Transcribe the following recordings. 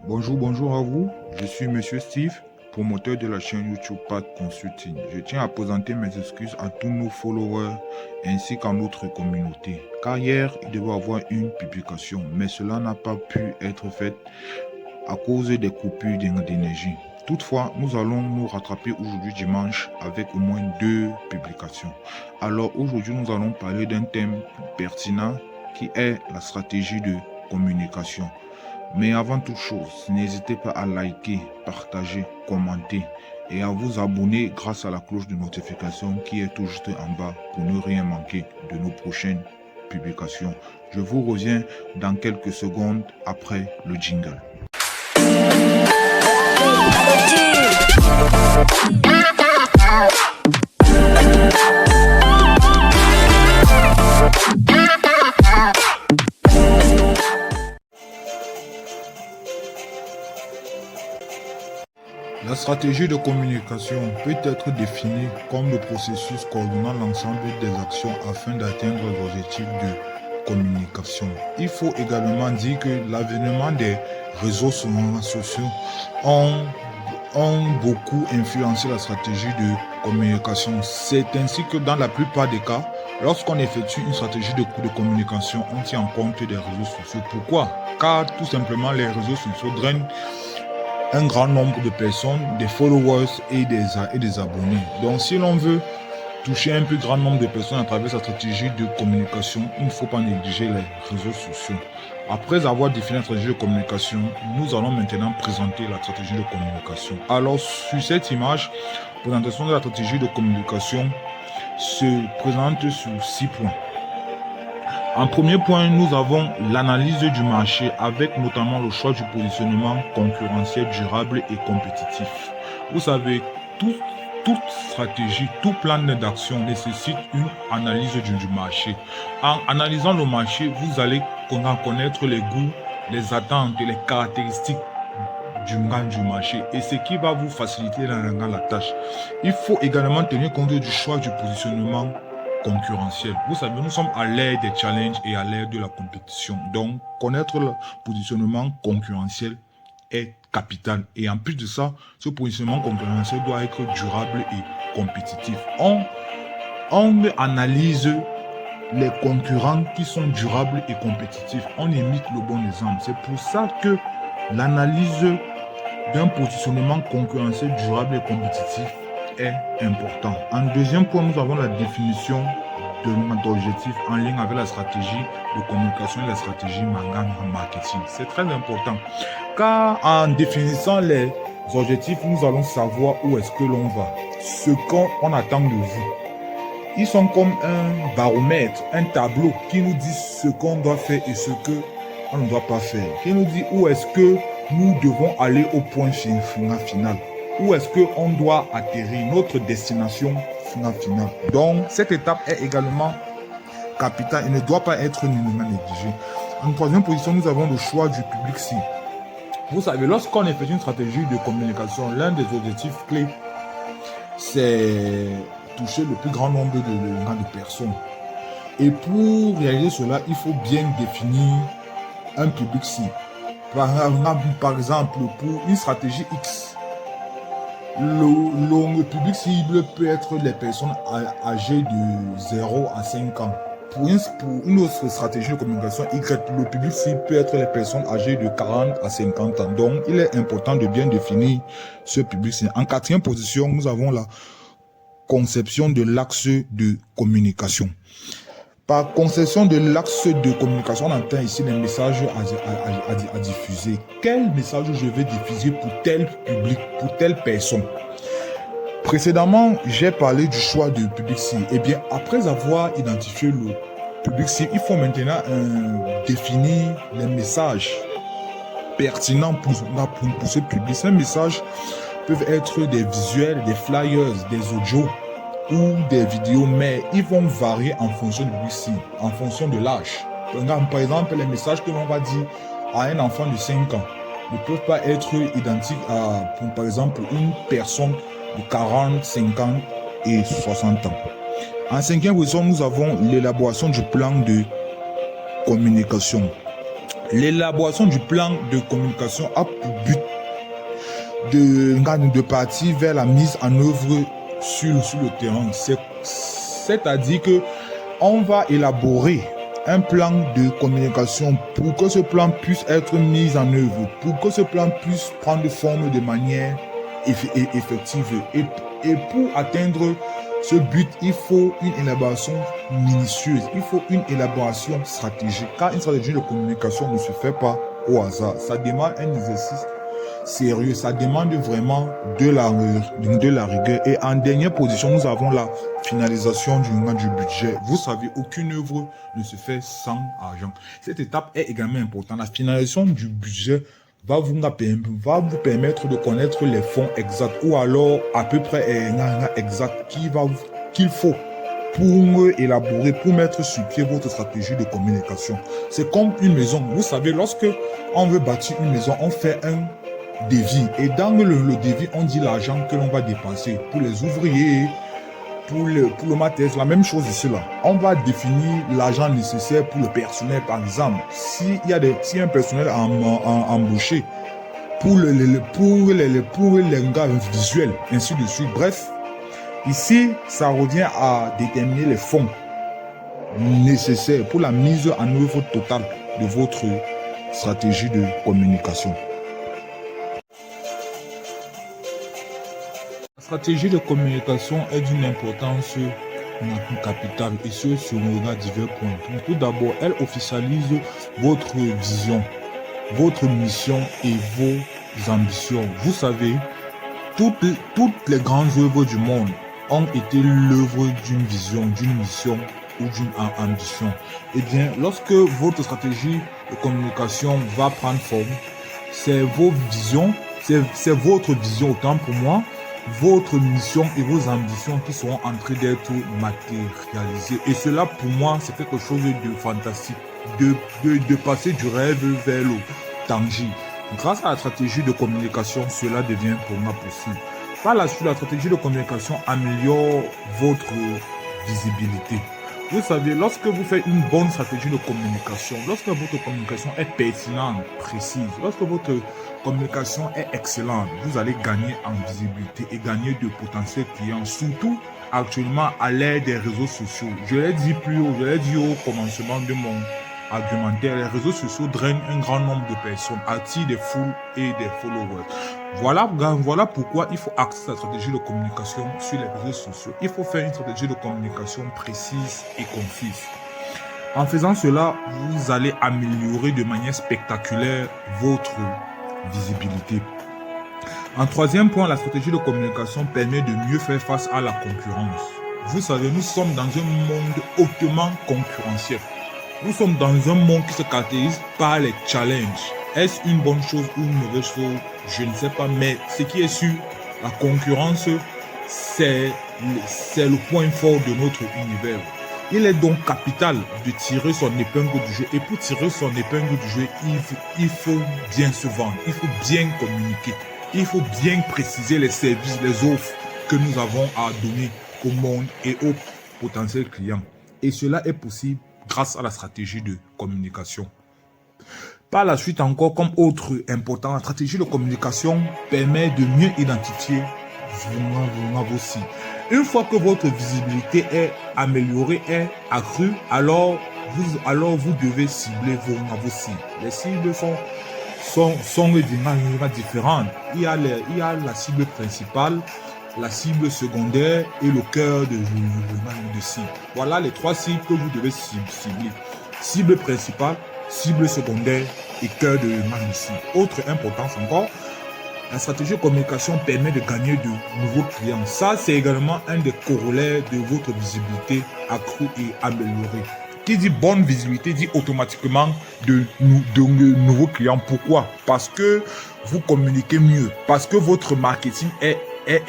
Bonjour à vous. Je suis Monsieur Steve, promoteur de la chaîne YouTube Path Consulting. Je tiens à présenter mes excuses à tous nos followers ainsi qu'à notre communauté. Car hier, il devait y avoir une publication, mais cela n'a pas pu être fait à cause des coupures d'énergie. Toutefois, nous allons nous rattraper aujourd'hui dimanche avec au moins 2 publications. Alors aujourd'hui, nous allons parler d'un thème pertinent qui est la stratégie de communication. Mais avant toute chose, n'hésitez pas à liker, partager, commenter et à vous abonner grâce à la cloche de notification qui est tout juste en bas pour ne rien manquer de nos prochaines publications. Je vous reviens dans quelques secondes après le jingle. La stratégie de communication peut être définie comme le processus coordonnant l'ensemble des actions afin d'atteindre les objectifs de communication. Il faut également dire que l'avènement des réseaux sociaux ont beaucoup influencé la stratégie de communication. C'est ainsi que dans la plupart des cas, lorsqu'on effectue une stratégie de communication, on tient en compte des réseaux sociaux. Pourquoi? Car tout simplement les réseaux sociaux drainent un grand nombre de personnes, des followers et des abonnés. Donc si l'on veut toucher un plus grand nombre de personnes à travers sa stratégie de communication, il ne faut pas négliger les réseaux sociaux. Après avoir défini la stratégie de communication, nous allons maintenant présenter la stratégie de communication. Alors sur cette image, la présentation de la stratégie de communication se présente sur 6 points. En premier point, nous avons l'analyse du marché avec notamment le choix du positionnement concurrentiel, durable et compétitif. Vous savez, toute stratégie, tout plan d'action nécessite une analyse du marché. En analysant le marché, vous allez connaître les goûts, les attentes et les caractéristiques du marché et ce qui va vous faciliter la tâche. Il faut également tenir compte du choix du positionnement concurrentiel. Vous savez, nous sommes à l'ère des challenges et à l'ère de la compétition. Donc, connaître le positionnement concurrentiel est capital. Et en plus de ça, ce positionnement concurrentiel doit être durable et compétitif. On analyse les concurrents qui sont durables et compétitifs. On imite le bon exemple. C'est pour ça que l'analyse d'un positionnement concurrentiel durable et compétitif est important. En deuxième point, nous avons la définition de notre objectif en lien avec la stratégie de communication et la stratégie marketing. C'est très important car en définissant les objectifs, nous allons savoir où est-ce que l'on va, ce qu'on attend de vous. Ils sont comme un baromètre, un tableau qui nous dit ce qu'on doit faire et ce qu'on ne doit pas faire, qui nous dit où est-ce que nous devons aller au point final. Où est-ce qu'on doit atterrir, notre destination finale. Donc, cette étape est également capitale et ne doit pas être nullement négligée. En troisième position, nous avons le choix du public cible. Vous savez, lorsqu'on effectue une stratégie de communication, l'un des objectifs clés, c'est toucher le plus grand nombre de personnes. Et pour réaliser cela, il faut bien définir un public cible. Par exemple, pour une stratégie X, le public cible peut être les personnes âgées de 0 à 5 ans. Pour une autre stratégie de communication Y, le public cible peut être les personnes âgées de 40 à 50 ans. Donc, il est important de bien définir ce public cible. En quatrième position, nous avons la conception de l'axe de communication. Par conception de l'axe de communication, on entend ici les messages à diffuser. Quel message je vais diffuser pour tel public, pour telle personne? Précédemment, j'ai parlé du choix du public cible. Eh bien, après avoir identifié le public cible, il faut maintenant définir les messages pertinents pour ce public. Ces messages peuvent être des visuels, des flyers, des audios ou des vidéos, mais ils vont varier en fonction du public, en fonction de l'âge. Par exemple, les messages que l'on va dire à un enfant de 5 ans ne peuvent pas être identiques à, par exemple, une personne de 40, 50 et 60 ans. En cinquième position, nous avons l'élaboration du plan de communication. L'élaboration du plan de communication a pour but de partir vers la mise en œuvre sur le terrain. C'est-à-dire que on va élaborer un plan de communication pour que ce plan puisse être mis en œuvre, pour que ce plan puisse prendre forme de manière effective. Et pour atteindre ce but, il faut une élaboration minutieuse, il faut une élaboration stratégique. Car une stratégie de communication ne se fait pas au hasard. Ça demande un exercice sérieux, ça demande vraiment de la rigueur. Et en dernière position, nous avons la finalisation du budget. Vous savez, aucune œuvre ne se fait sans argent. Cette étape est également importante. La finalisation du budget va vous permettre de connaître les fonds exacts ou alors à peu près exact qu'il faut pour élaborer, pour mettre sur pied votre stratégie de communication. C'est comme une maison. Vous savez, lorsque on veut bâtir une maison, on fait un devis. Et dans le devis, on dit l'argent que l'on va dépenser pour les ouvriers, pour le matériel. C'est la même chose ici là. On va définir l'argent nécessaire pour le personnel, par exemple. Si un personnel embauché pour les gars visuels, ainsi de suite. Bref, ici, ça revient à déterminer les fonds nécessaires pour la mise en œuvre totale de votre stratégie de communication. La stratégie de communication est d'une importance capitale et ce regard divers points. Tout d'abord, elle officialise votre vision, votre mission et vos ambitions. Vous savez, toutes les grandes œuvres du monde ont été l'œuvre d'une vision, d'une mission ou d'une ambition. Eh bien, lorsque votre stratégie de communication va prendre forme, c'est vos visions, c'est votre vision autant pour moi, votre mission et vos ambitions qui seront en train d'être matérialisées. Et cela, pour moi, c'est quelque chose de fantastique, de passer du rêve vers le tangible. Grâce à la stratégie de communication, cela devient pour moi possible. Par la suite, la stratégie de communication améliore votre visibilité. Vous savez, lorsque vous faites une bonne stratégie de communication, lorsque votre communication est pertinente, précise, lorsque votre communication est excellente, vous allez gagner en visibilité et gagner de potentiels clients, surtout actuellement à l'ère des réseaux sociaux. Je l'ai dit au commencement de mon argumentaire, les réseaux sociaux drainent un grand nombre de personnes, attirent des foules et des followers. Voilà pourquoi il faut axer la stratégie de communication sur les réseaux sociaux. Il faut faire une stratégie de communication précise et concise. En faisant cela, vous allez améliorer de manière spectaculaire votre visibilité. En troisième point, la stratégie de communication permet de mieux faire face à la concurrence. Vous savez, nous sommes dans un monde hautement concurrentiel. Nous sommes dans un monde qui se caractérise par les challenges. Est-ce une bonne chose ou une mauvaise chose? Je ne sais pas, mais ce qui est sûr, la concurrence, c'est le point fort de notre univers. Il est donc capital de tirer son épingle du jeu. Et pour tirer son épingle du jeu, il faut bien se vendre, il faut bien communiquer, il faut bien préciser les services, les offres que nous avons à donner au monde et aux potentiels clients. Et cela est possible grâce à la stratégie de communication. Par la suite encore, comme autre important, la stratégie de communication permet de mieux identifier vos cibles. Une fois que votre visibilité est améliorée, est accrue, alors vous devez cibler vos cibles. Les cibles sont différentes. Il y a la cible principale, la cible secondaire et le cœur de cible. Voilà les trois cibles que vous devez cibler. Cible principale, cible secondaire et cœur de cible. Autre importance encore, la stratégie de communication permet de gagner de nouveaux clients. Ça, c'est également un des corollaires de votre visibilité accrue et améliorée. Qui dit bonne visibilité dit automatiquement de nouveaux clients. Pourquoi? Parce que vous communiquez mieux, parce que votre marketing est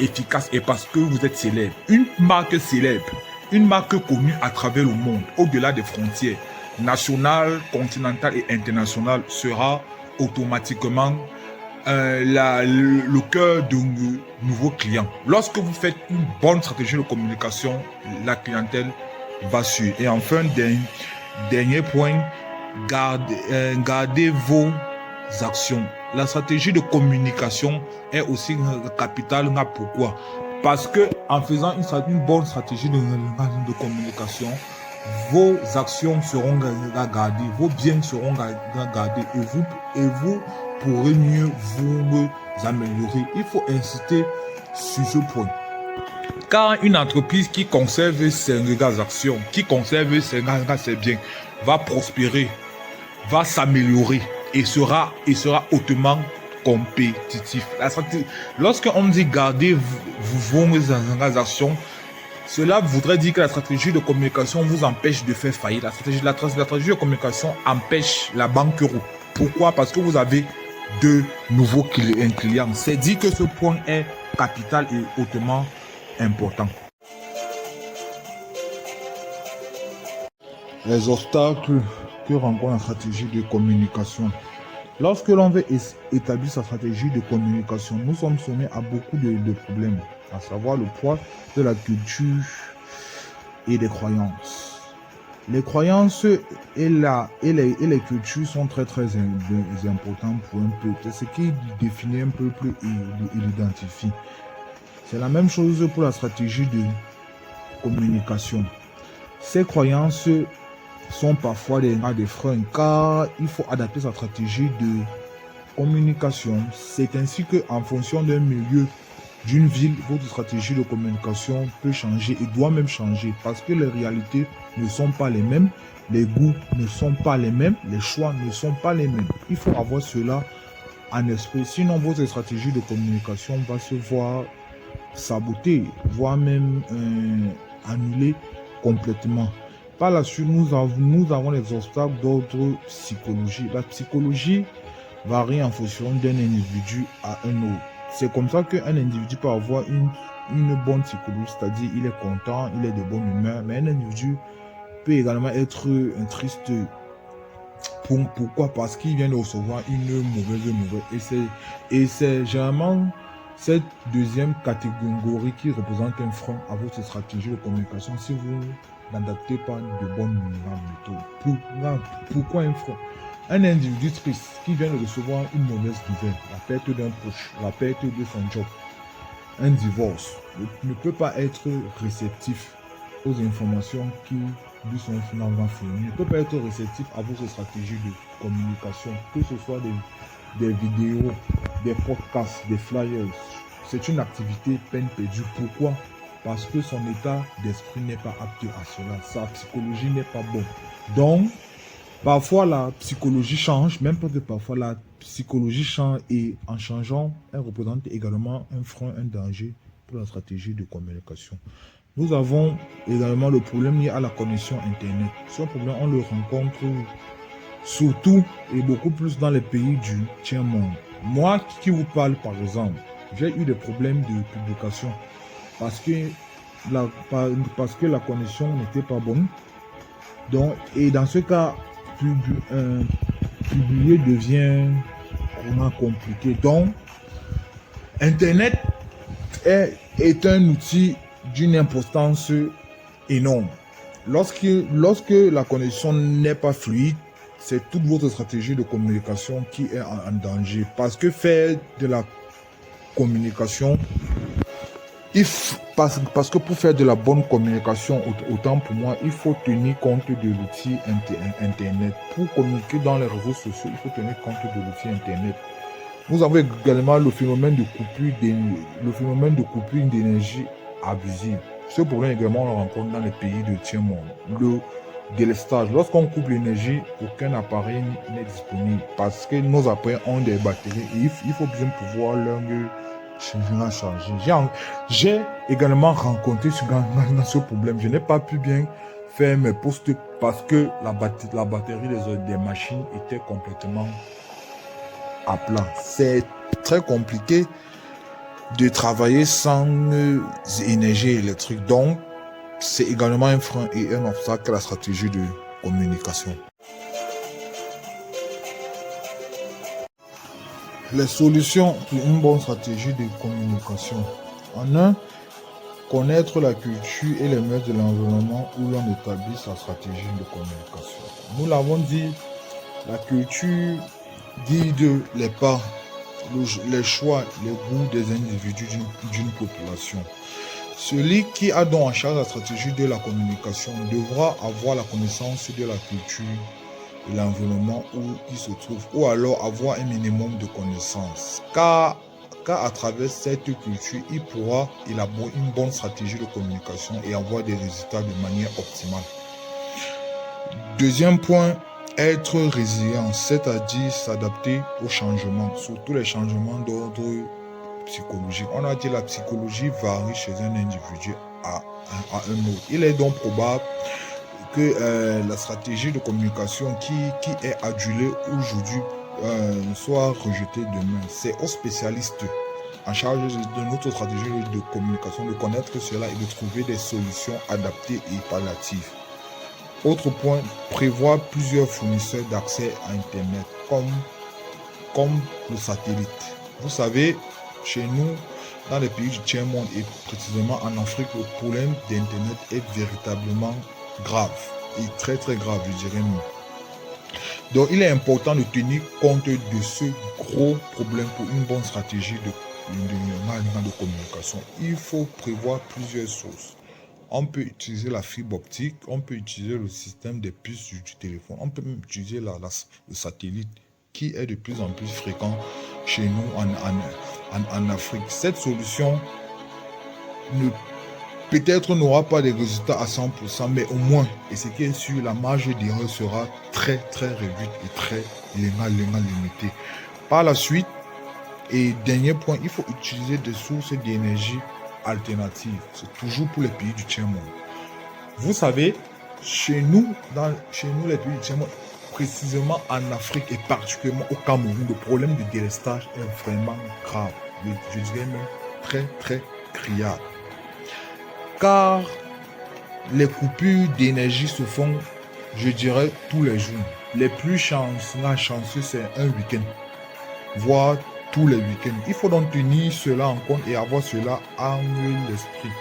efficace et parce que vous êtes célèbre. Une marque célèbre, une marque connue à travers le monde, au-delà des frontières nationales, continentales et internationales, sera automatiquement le cœur de nouveaux clients. Lorsque vous faites une bonne stratégie de communication, la clientèle va suivre. Et enfin, dernier point, gardez vos actions. La stratégie de communication est aussi capitale. Pourquoi? Parce que en faisant une bonne stratégie de communication, vos actions seront gardées, vos biens seront gardés et vous pourrez mieux vous améliorer. Il faut insister sur ce point. Car une entreprise qui conserve ses actions, qui conserve ses biens, va prospérer, va s'améliorer et sera hautement compétitif. Lorsqu'on dit garder vos actions, cela voudrait dire que la stratégie de communication vous empêche de faire faillite. La stratégie de communication empêche la banqueroute. Pourquoi? Parce que vous avez de nouveaux clients. C'est dit que ce point est capital et hautement important. Les obstacles que rencontre la stratégie de communication. Lorsque l'on veut établir sa stratégie de communication, nous sommes soumis à beaucoup de problèmes, à savoir le poids de la culture et des croyances. Les croyances et les cultures sont très importants pour un peuple. C'est ce qui définit un peuple et l'identifie. C'est la même chose pour la stratégie de communication. Ces croyances sont parfois des freins car il faut adapter sa stratégie de communication. C'est ainsi qu'en fonction d'un milieu, d'une ville, votre stratégie de communication peut changer et doit même changer parce que les réalités ne sont pas les mêmes, les goûts ne sont pas les mêmes, les choix ne sont pas les mêmes. Il faut avoir cela en esprit, sinon votre stratégie de communication va se voir sabotée, voire même annulée complètement. Par la suite, nous avons les obstacles d'ordre psychologique. La psychologie varie en fonction d'un individu à un autre. C'est comme ça qu'un individu peut avoir une bonne psychologie, c'est-à-dire il est content, il est de bonne humeur, mais un individu peut également être triste. Pourquoi? Parce qu'il vient de recevoir une mauvaise nouvelle. Et c'est généralement cette deuxième catégorie qui représente un frein à votre stratégie de communication si vous n'adaptez pas de bonnes méthodes. Pourquoi un frein? Un individu triste qui vient de recevoir une mauvaise nouvelle, la perte d'un proche, la perte de son job, un divorce, ne peut pas être réceptif aux informations qui lui sont finalement fournies, ne peut pas être réceptif à votre stratégie de communication, que ce soit des vidéos, des podcasts, des flyers. C'est une activité peine perdue. Pourquoi? Parce que son état d'esprit n'est pas apte à cela. Sa psychologie n'est pas bonne. Donc, parfois la psychologie change, même peut-être parfois la psychologie change et en changeant, elle représente également un frein, un danger pour la stratégie de communication. Nous avons également le problème lié à la connexion Internet. Ce problème, on le rencontre surtout et beaucoup plus dans les pays du tiers-monde. Moi qui vous parle par exemple, j'ai eu des problèmes de publication parce que la connexion n'était pas bonne. Donc, et dans ce cas, publier devient vraiment compliqué. Donc, Internet est un outil d'une importance énorme. Lorsque la connexion n'est pas fluide, c'est toute votre stratégie de communication qui est en danger. Parce que faire de la communication, parce que pour faire de la bonne communication, autant pour moi, il faut tenir compte de l'outil Internet. Pour communiquer dans les réseaux sociaux, il faut tenir compte de l'outil Internet. Nous avons également le phénomène de coupure d'énergie abusive. Ce problème également on le rencontre dans les pays de tiers-monde. Le délestage. Lorsqu'on coupe l'énergie, aucun appareil n'est disponible parce que nos appareils ont des batteries et il faut bien pouvoir leur charger. J'ai également rencontré ce problème. Je n'ai pas pu bien faire mes postes parce que la batterie des machines était complètement à plat. C'est très compliqué de travailler sans énergie électrique. Donc, c'est également un frein et un obstacle à la stratégie de communication. Les solutions pour une bonne stratégie de communication. En un, connaître la culture et les mœurs de l'environnement où l'on établit sa stratégie de communication. Nous l'avons dit, La culture guide les pas, les choix, les goûts des individus d'une population. Celui qui a donc en charge la stratégie de la communication devra avoir la connaissance de la culture, de l'environnement où il se trouve, ou alors avoir un minimum de connaissances. Car à travers cette culture, il pourra élaborer une bonne stratégie de communication et avoir des résultats de manière optimale. Deuxième point, être résilient, c'est-à-dire s'adapter aux changements, surtout les changements d'ordre psychologique. On a dit que la psychologie varie chez un individu à un autre. Il est donc probable que la stratégie de communication qui est adulée aujourd'hui soit rejetée demain. C'est aux spécialistes en charge de notre stratégie de communication de connaître cela et de trouver des solutions adaptées et palliatives. Autre point, prévoir plusieurs fournisseurs d'accès à Internet comme le satellite. Vous savez, chez nous, dans les pays du tiers-monde et précisément en Afrique, le problème d'Internet est véritablement grave et très très grave, je dirais même. Donc il est important de tenir compte de ce gros problème pour une bonne stratégie de communication. Il faut prévoir plusieurs sources. On peut utiliser la fibre optique, on peut utiliser le système des puces du téléphone, on peut même utiliser le satellite qui est de plus en plus fréquent chez nous en Afrique. Cette solution peut-être n'aura pas des résultats à 100%, mais au moins, et ce qui est sûr, la marge d'erreur sera très très réduite et très limitée. Par la suite, et dernier point, il faut utiliser des sources d'énergie alternatives. C'est toujours pour les pays du tiers-monde. Vous savez, chez nous, les pays du tiers-monde, précisément en Afrique et particulièrement au Cameroun, le problème de délestage est vraiment grave. Je dirais même très très criard. Car les coupures d'énergie se font, je dirais, tous les jours. Les plus chanceux, c'est un week-end, voire tous les week-ends. Il faut donc tenir cela en compte et avoir cela en l'esprit.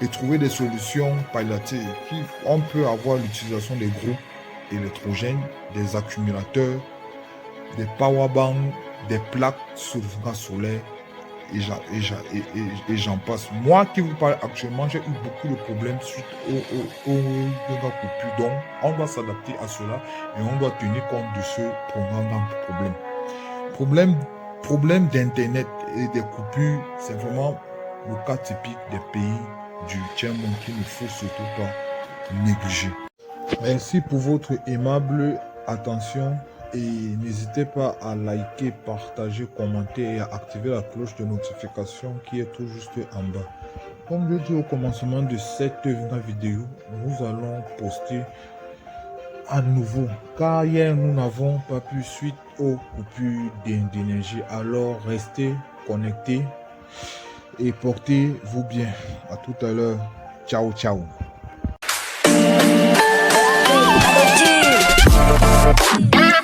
Et trouver des solutions palliatives. On peut avoir l'utilisation des groupes électrogènes, des accumulateurs, des powerbanks, des plaques solaires et j'en passe. Moi qui vous parle actuellement, j'ai eu beaucoup de problèmes suite aux coupures. Donc, on doit s'adapter à cela et on doit tenir compte de ce problème d'Internet et des coupures. C'est vraiment le cas typique des pays du tiers-monde qu'il ne faut surtout pas négliger. Merci pour votre aimable attention et n'hésitez pas à liker, partager, commenter et à activer la cloche de notification qui est tout juste en bas. Comme je dis au commencement de cette vidéo, nous allons poster à nouveau car hier nous n'avons pas pu suite aux coupures d'énergie. Alors restez connectés et portez-vous bien. À tout à l'heure. Ciao, ciao. Ah!